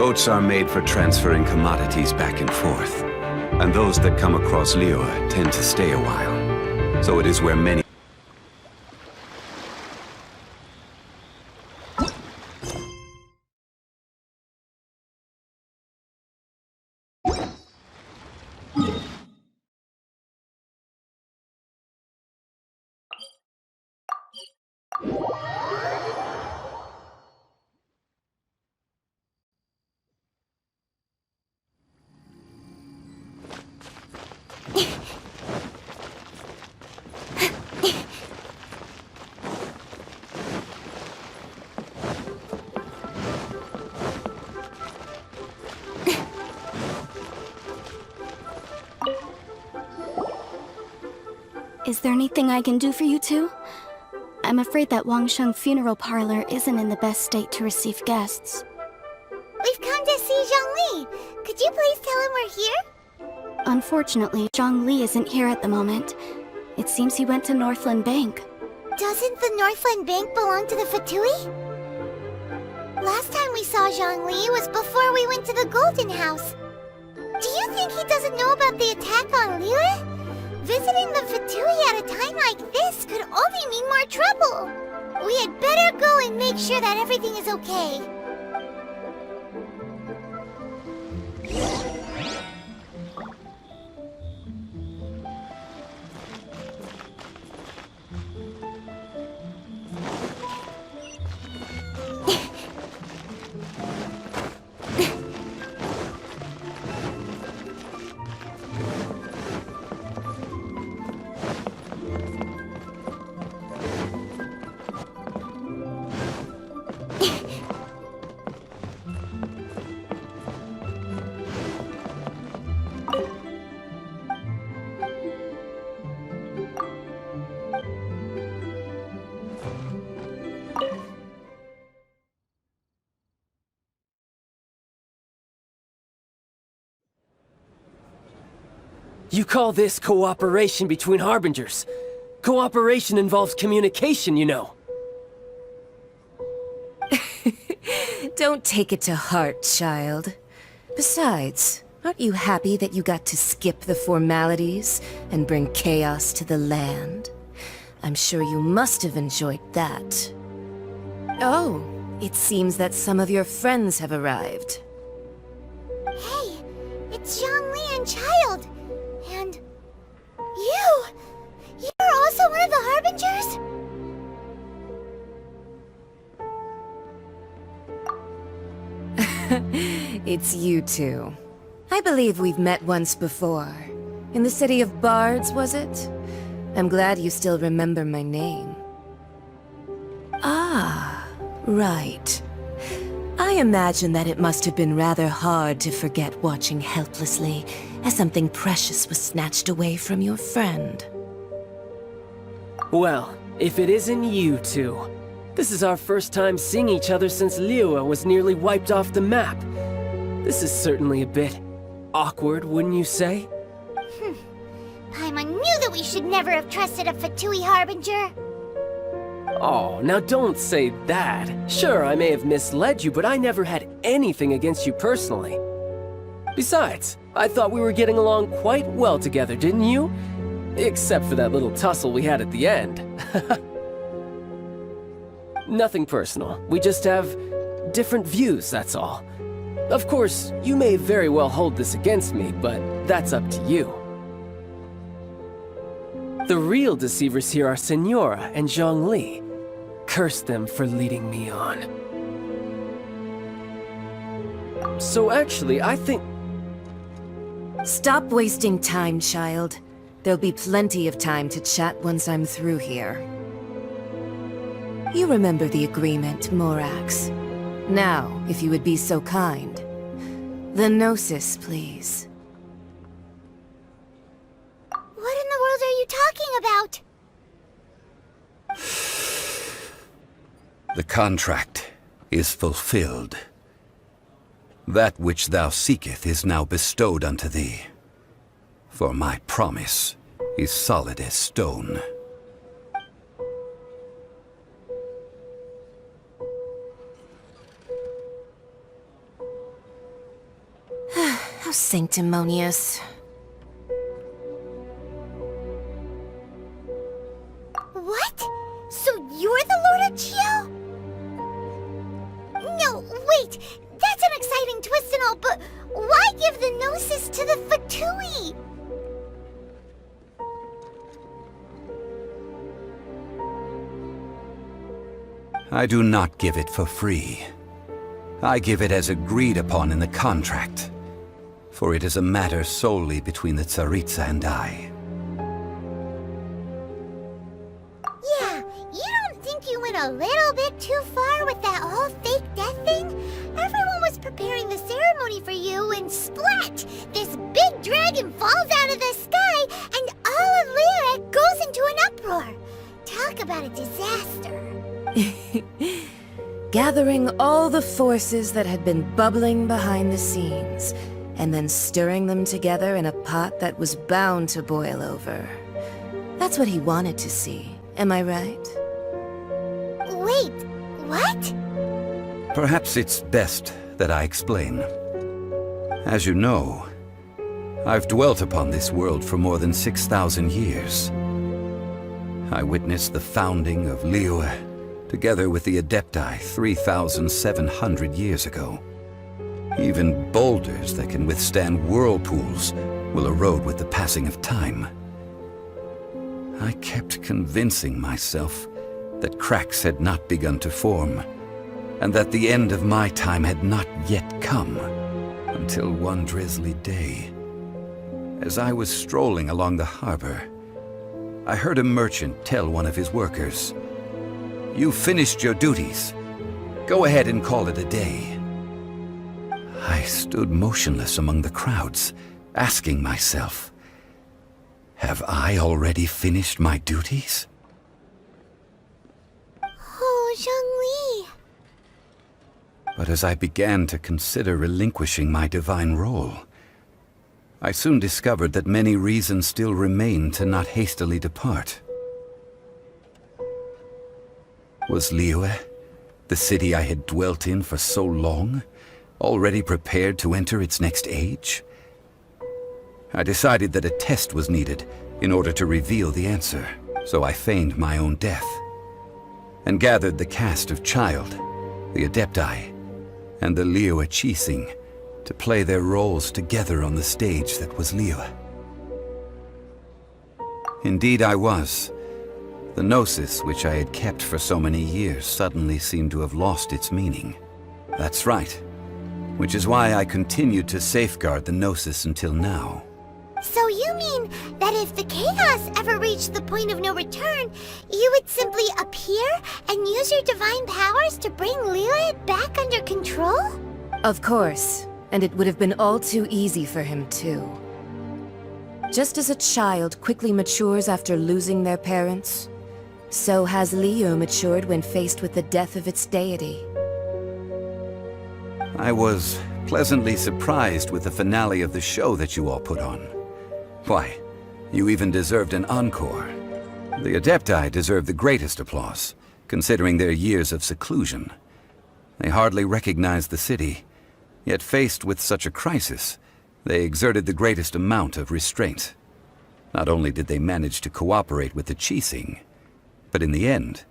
Boats are made for transferring commodities back and forth. And those that come across Liyue tend to stay a while. So it is where many... Is there anything I can do for you two? I'm afraid that Wangsheng Funeral Parlor isn't in the best state to receive guests. We've come to see Zhongli. Could you please tell him we're here? Unfortunately, Zhongli isn't here at the moment. It seems he went to Northland Bank. Doesn't the Northland Bank belong to the Fatui? Last time we saw Zhongli was before we went to the Golden House. Do you think he doesn't know about the attack on Liyue? Visiting the Fatui at a time like this could only mean more trouble. We had better go and make sure that everything is okay. You call this cooperation between Harbingers? Cooperation involves communication, you know. Don't take it to heart, child. Besides, aren't you happy that you got to skip the formalities and bring chaos to the land? I'm sure you must have enjoyed that. Oh, it seems that some of your friends have arrived. Hey, it's Zhongli and Child. And... you! You're also one of the Harbingers? It's you two. I believe we've met once before. In the city of Bards, was it? I'm glad you still remember my name. Ah, right. I imagine that it must have been rather hard to forget watching helplessly as something precious was snatched away from your friend. Well, if it isn't you two. This is our first time seeing each other since Liyue was nearly wiped off the map. This is certainly a bit awkward, wouldn't you say? Paimon knew that we should never have trusted a Fatui Harbinger. Oh, now don't say that. Sure, I may have misled you, but I never had anything against you personally. Besides, I thought we were getting along quite well together, didn't you? Except for that little tussle we had at the end. Nothing personal. We just have different views, that's all. Of course, you may very well hold this against me, but that's up to you. The real deceivers here are Senora and Zhongli. Curse them for leading me on. So actually, I think... Stop wasting time, child. There'll be plenty of time to chat once I'm through here. You remember the agreement, Morax. Now, if you would be so kind. The Gnosis, please. What in the world are you talking about? The contract is fulfilled. That which thou seeketh is now bestowed unto thee. For my promise is solid as stone. How sanctimonious. What? So you're the Lord of Chio? No, wait! That's an exciting twist and all, but why give the Gnosis to the Fatui? I do not give it for free. I give it as agreed upon in the contract, for it is a matter solely between the Tsaritsa and I. Yeah, you don't think you went a little bit too far with that whole fake death thing? Everyone was preparing the ceremony for you, and splat! This big dragon falls out of the sky, and all of Lyra goes into an uproar. Talk about a disaster. Gathering all the forces that had been bubbling behind the scenes, and then stirring them together in a pot that was bound to boil over. That's what he wanted to see, am I right? Wait, what? Perhaps it's best that I explain. As you know, I've dwelt upon this world for more than 6,000 years. I witnessed the founding of Liyue, together with the Adepti 3,700 years ago. Even boulders that can withstand whirlpools will erode with the passing of time. I kept convincing myself that cracks had not begun to form, and that the end of my time had not yet come, until one drizzly day. As I was strolling along the harbor, I heard a merchant tell one of his workers, "You've finished your duties. Go ahead and call it a day." I stood motionless among the crowds, asking myself, have I already finished my duties? Oh, Zhongli. But as I began to consider relinquishing my divine role, I soon discovered that many reasons still remained to not hastily depart. Was Liyue, the city I had dwelt in for so long, already prepared to enter its next age? I decided that a test was needed in order to reveal the answer, so I feigned my own death, and gathered the cast of Child, the Adepti, and the Liyue Qixing to play their roles together on the stage that was Liyue. Indeed I was. The Gnosis, which I had kept for so many years, suddenly seemed to have lost its meaning. That's right. Which is why I continued to safeguard the Gnosis until now. So you mean that if the chaos ever reached the point of no return, you would simply appear and use your divine powers to bring Liyue back under control? Of course, and it would have been all too easy for him too. Just as a child quickly matures after losing their parents, so has Liyue matured when faced with the death of its deity. I was pleasantly surprised with the finale of the show that you all put on. Why, you even deserved an encore. The Adepti deserve the greatest applause, considering their years of seclusion. They hardly recognized the city, yet faced with such a crisis, they exerted the greatest amount of restraint. Not only did they manage to cooperate with the Qixing, but in the end,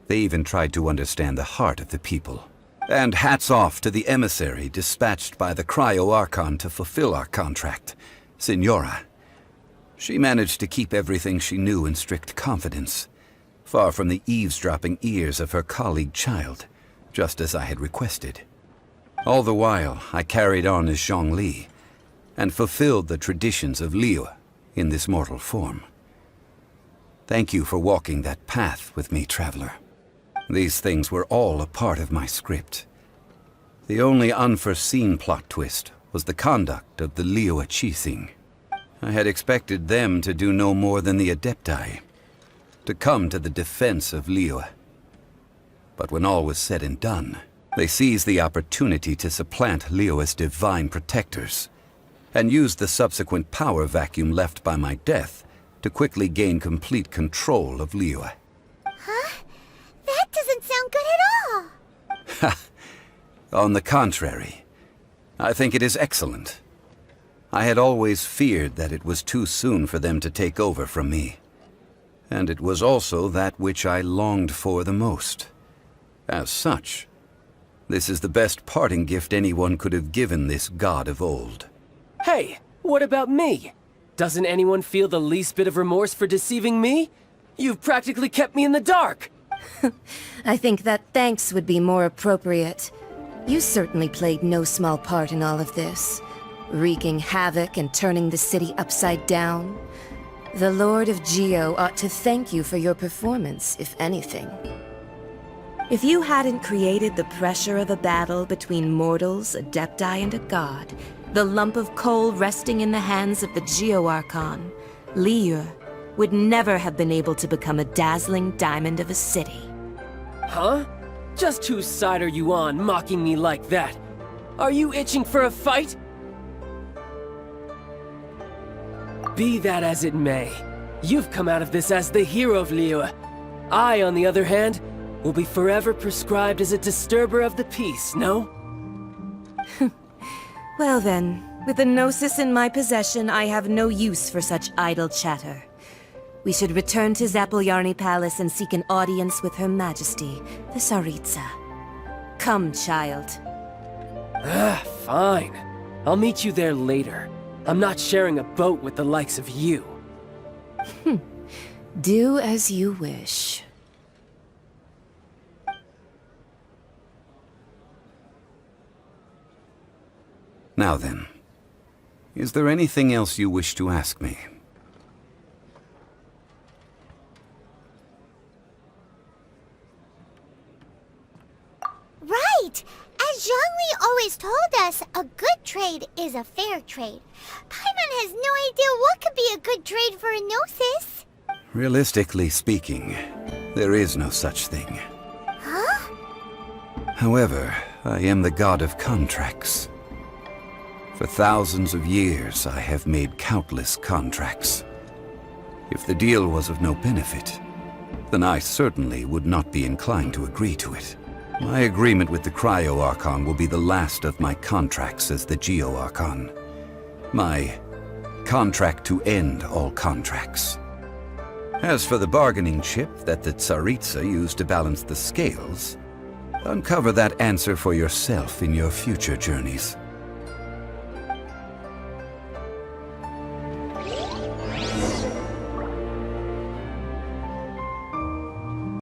they even tried to understand the heart of the people. And hats off to the emissary dispatched by the Cryo-Archon to fulfill our contract, Signora. She managed to keep everything she knew in strict confidence, far from the eavesdropping ears of her colleague Child, just as I had requested. All the while, I carried on as Zhongli, and fulfilled the traditions of Liyue in this mortal form. Thank you for walking that path with me, Traveler. These things were all a part of my script. The only unforeseen plot twist was the conduct of the Liyue Qixing. I had expected them to do no more than the Adepti, to come to the defense of Liyue. But when all was said and done, they seized the opportunity to supplant Liyue as divine protectors, and used the subsequent power vacuum left by my death to quickly gain complete control of Liyue. Huh? That doesn't sound good at all! Ha! On the contrary, I think it is excellent. I had always feared that it was too soon for them to take over from me. And it was also that which I longed for the most. As such, this is the best parting gift anyone could have given this god of old. Hey, what about me? Doesn't anyone feel the least bit of remorse for deceiving me? You've practically kept me in the dark! I think that thanks would be more appropriate. You certainly played no small part in all of this, wreaking havoc and turning the city upside down. The Lord of Geo ought to thank you for your performance, if anything. If you hadn't created the pressure of a battle between mortals, adepti, and a god, the lump of coal resting in the hands of the Geo Archon, Liyue, would never have been able to become a dazzling diamond of a city. Huh? Just whose side are you on, mocking me like that? Are you itching for a fight? Be that as it may, you've come out of this as the hero of Liyue. I, on the other hand, will be forever prescribed as a disturber of the peace, no? Well then, with the Gnosis in my possession, I have no use for such idle chatter. We should return to Zapoljarny Palace and seek an audience with Her Majesty, the Tsaritsa. Come, child. Fine. I'll meet you there later. I'm not sharing a boat with the likes of you. Do as you wish. Now then, is there anything else you wish to ask me? Right! As Zhongli always told us, a good trade is a fair trade. Paimon has no idea what could be a good trade for a Gnosis. Realistically speaking, there is no such thing. Huh? However, I am the god of contracts. For thousands of years, I have made countless contracts. If the deal was of no benefit, then I certainly would not be inclined to agree to it. My agreement with the Cryo Archon will be the last of my contracts as the Geo Archon. My contract to end all contracts. As for the bargaining chip that the Tsaritsa used to balance the scales, uncover that answer for yourself in your future journeys.